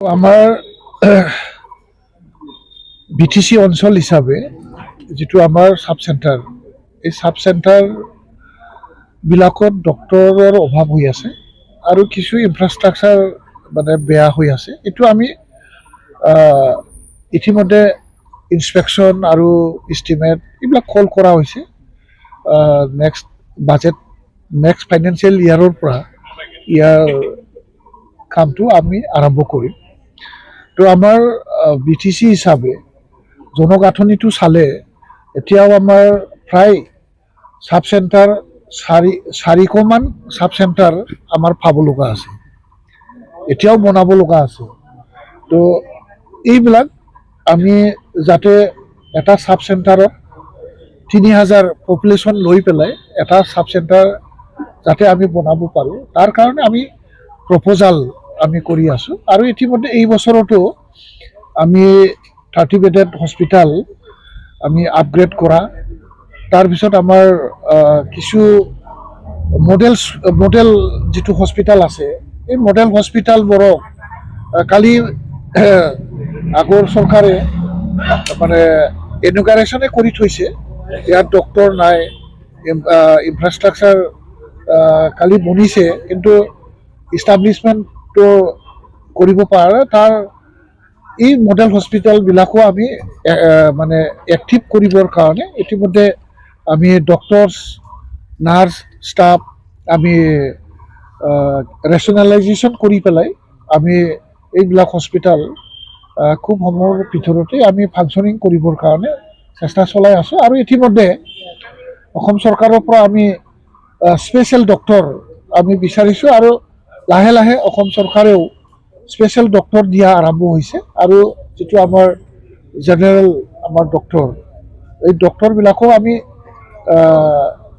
আমাৰ বিটিচি অঞ্চল হিচাপে যিটো আমাৰ সাব চেণ্টাৰ, এই সাব চেণ্টাৰ বিলাকত ডক্টৰৰ অভাৱ হৈ আছে আৰু কিছু ইনফ্ৰাষ্ট্ৰাকচাৰ মানে বেয়া হৈ আছে। এইটো আমি ইতিমধ্যে ইনস্পেকশ্যন আৰু ইষ্টিমেট এইবিলাক কল কৰা হৈছে। নেক্সট বাজেট নেক্সট ফাইনেন্সিয়েল ইয়াৰৰ পৰা ইয়াৰ কামটো আমি আৰম্ভ কৰিম। তো আমাৰ বিটিচি হিচাপে জনগাঁথনিটো চালে এতিয়াও আমাৰ প্ৰায় সাব চেণ্টাৰ চাৰিশমান সাব চেণ্টাৰ আমাৰ পাব লগা আছে, এতিয়াও বনাব লগা আছে। তো এইবিলাক আমি যাতে এটা সাব চেণ্টাৰত ৩,০০০ পপুলেশ্যন লৈ পেলাই এটা সাব চেণ্টাৰ যাতে আমি বনাব পাৰোঁ, তাৰ কাৰণে আমি প্ৰপ'জাল আমি কৰি আছোঁ। আৰু ইতিমধ্যে এই বছৰতো আমি 30 বেডেড হস্পিটেল আমি আপগ্ৰেড কৰা, তাৰপিছত আমাৰ কিছু মডেল যিটো হস্পিটেল আছে, এই মডেল হস্পিটেলবোৰক কালি আগৰ চৰকাৰে মানে ইনগাৰেশ্যনে কৰি থৈছে। ইয়াত ডক্টৰ নাই, ইনফ্ৰাষ্ট্ৰাকচাৰ কালি বনিছে, কিন্তু ইষ্টাব্লিছমেণ্টটো কৰিব পাৰে। তাৰ এই মডেল হস্পিটেলবিলাকো আমি মানে এক্টিভ কৰিবৰ কাৰণে ইতিমধ্যে আমি ডক্টৰছ, নাৰ্ছ, ষ্টাফ আমি ৰেচনেলাইজেশ্যন কৰি পেলাই আমি এইবিলাক হস্পিটেল খুব সময়ৰ ভিতৰতে আমি ফাংচনিং কৰিবৰ কাৰণে চেষ্টা চলাই আছোঁ। আৰু ইতিমধ্যে অসম চৰকাৰৰ পৰা আমি স্পেচিয়েল ডক্টৰ আমি বিচাৰিছোঁ, আৰু লাহে লাহে অসম চৰকাৰেও স্পেচিয়েল ডক্টৰ দিয়া আৰম্ভ হৈছে। আৰু যিটো আমাৰ জেনেৰেল আমাৰ ডক্টৰ, এই ডক্টৰবিলাকো আমি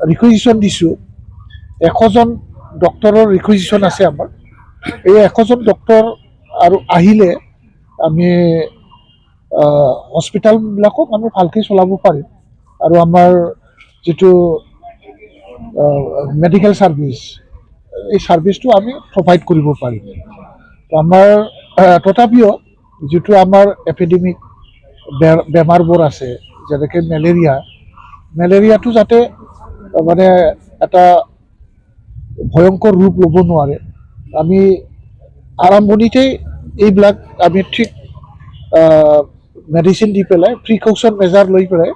ৰিকুইজিশ্যন দিছোঁ। 100জন ডক্টৰৰ ৰিকুইজিশ্যন আছে আমাৰ। এই 100জন ডক্টৰ আৰু আহিলে আমি হস্পিটেলবিলাকক আমি ভালকৈ চলাব পাৰিম। আৰু আমাৰ যিটো মেডিকেল ছাৰ্ভিচ, এই ছাৰ্ভিচটো আমি প্ৰভাইড কৰিব পাৰিম। আমাৰ তথাপিও যিটো আমাৰ এপিডেমিক বেমাৰবোৰ আছে, যেনেকৈ মেলেৰিয়াটো যাতে মানে এটা ভয়ংকৰ ৰূপ ল'ব নোৱাৰে, আমি আৰম্ভণিতেই এইবিলাক আমি ঠিক মেডিচিন দি পেলাই প্ৰিকশ্যন মেজাৰ লৈ পেলাই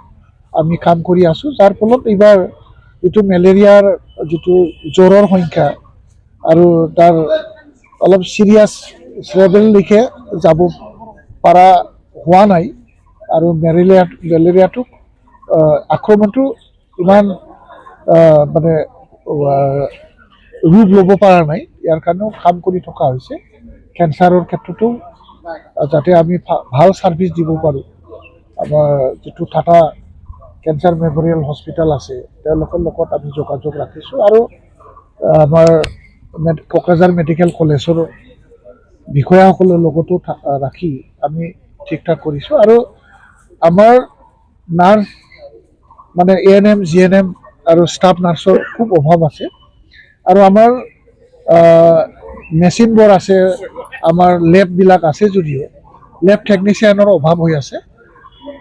আমি কাম কৰি আছোঁ। যাৰ ফলত এইবাৰ যিটো মেলেৰিয়াৰ যিটো জ্বৰৰ সংখ্যা আৰু তাৰ অলপ চিৰিয়াছ লেভেললৈকে যাব পৰা হোৱা নাই। আৰু মেলেৰিয়াটোক আক্ৰমণটো ইমান মানে ৰূপ ল'ব পৰা নাই। ইয়াৰ কাৰণেও কাম কৰি থকা হৈছে। কেঞ্চাৰৰ ক্ষেত্ৰতো যাতে আমি ভাল ছাৰ্ভিচ দিব পাৰোঁ, আমাৰ যিটো টাটা কেঞ্চাৰ মেমৰিয়েল হস্পিটেল আছে তেওঁলোকৰ লগত আমি যোগাযোগ ৰাখিছোঁ। আৰু আমাৰ কোকৰাঝাৰ মেডিকেল কলেজৰ বিষয়াসকলৰ লগতো ৰাখি আমি ঠিক ঠাক কৰিছোঁ। আৰু আমাৰ নাৰ্ছ মানে ANM, GNM আৰু ষ্টাফ নাৰ্ছৰ খুব অভাৱ আছে। আৰু আমাৰ মেচিনবোৰ আছে, আমাৰ লেববিলাক আছে, যদিও লেব টেকনিচিয়ানৰ অভাৱ হৈ আছে।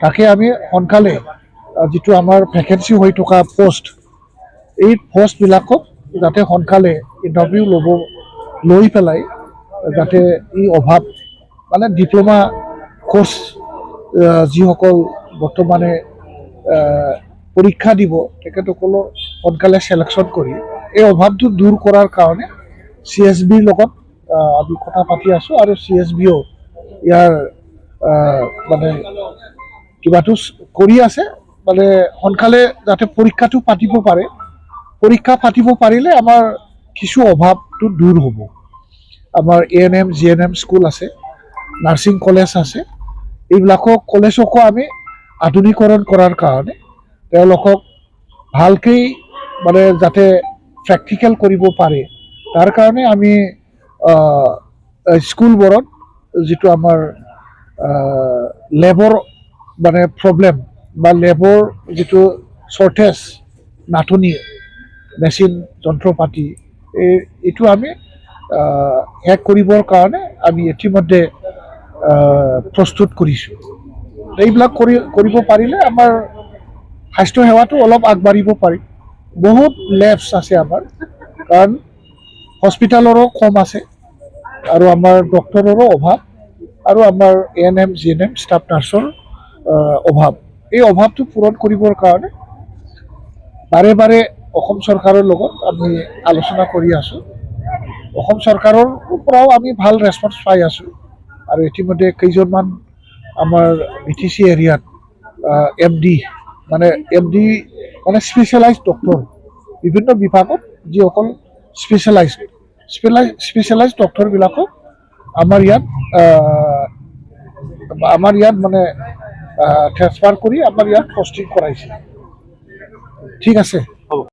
তাকে আমি সোনকালে যিটো আমাৰ ভেকেঞ্চি হৈ থকা পোষ্ট, এই পোষ্টবিলাকক যাতে সোনকালে ইণ্টাৰভিউ লৈ পেলাই যাতে এই অভাৱ মানে ডিপ্ল'মা কোৰ্চ যিসকল বৰ্তমানে পৰীক্ষা দিব, তেখেতসকলৰ সোনকালে ছিলেকশ্যন কৰি এই অভাৱটো দূৰ কৰাৰ কাৰণে CSBৰ লগত আমি কথা পাতি আছোঁ। আৰু CSBও ইয়াৰ মানে কিবাটো কৰি আছে, মানে সোনকালে যাতে পৰীক্ষাটো পাতিব পাৰে। পৰীক্ষা পাতিব পাৰিলে আমাৰ কিছু অভাৱটো দূৰ হ'ব। আমাৰ ANM, GNM স্কুল আছে, নাৰ্ছিং কলেজ আছে, কলেজকো আমি আধুনিকৰণ কৰাৰ কাৰণে তেওঁলোকক ভালকৈ মানে যাতে প্ৰেক্টিকেল কৰিব পাৰে, তাৰ কাৰণে আমি স্কুলবোৰত যিটো আমাৰ লেবৰ মানে প্ৰব্লেম বা লেবৰ যিটো শ্বৰ্টেজ, নাটনি, মেচিন যন্ত্ৰ পাতি, এইটো আমি শেষ কৰিবৰ কাৰণে আমি ইতিমধ্যে প্ৰস্তুত কৰিছোঁ। এইবিলাক কৰিব পাৰিলে আমাৰ স্বাস্থ্য সেৱাটো অলপ আগবাঢ়িব পাৰিম। বহুত লেবছ আছে আমাৰ, কাৰণ হস্পিটেলৰো কম আছে আৰু আমাৰ ডক্টৰৰো অভাৱ আৰু আমাৰ ANM GNM ষ্টাফ নাৰ্ছৰ অভাৱ। এই অভাৱটো পূৰণ কৰিবৰ কাৰণে বাৰে বাৰে অসম চৰকাৰৰ লগত আমি আলোচনা কৰি আছোঁ। অসম চৰকাৰৰ পৰাও আমি ভাল ৰেছপন্স পাই আছোঁ আৰু ইতিমধ্যে কেইজনমান আমাৰ BTC এৰিয়াত MD মানে স্পেচিয়েলাইজড ডক্টৰ, বিভিন্ন বিভাগত যিসকল স্পেচিয়েলাইজড ডক্টৰবিলাকক আমাৰ ইয়াত মানে ট্ৰেন্সফাৰ কৰি আমাৰ ইয়াত পষ্টিং কৰাইছে। ঠিক আছে।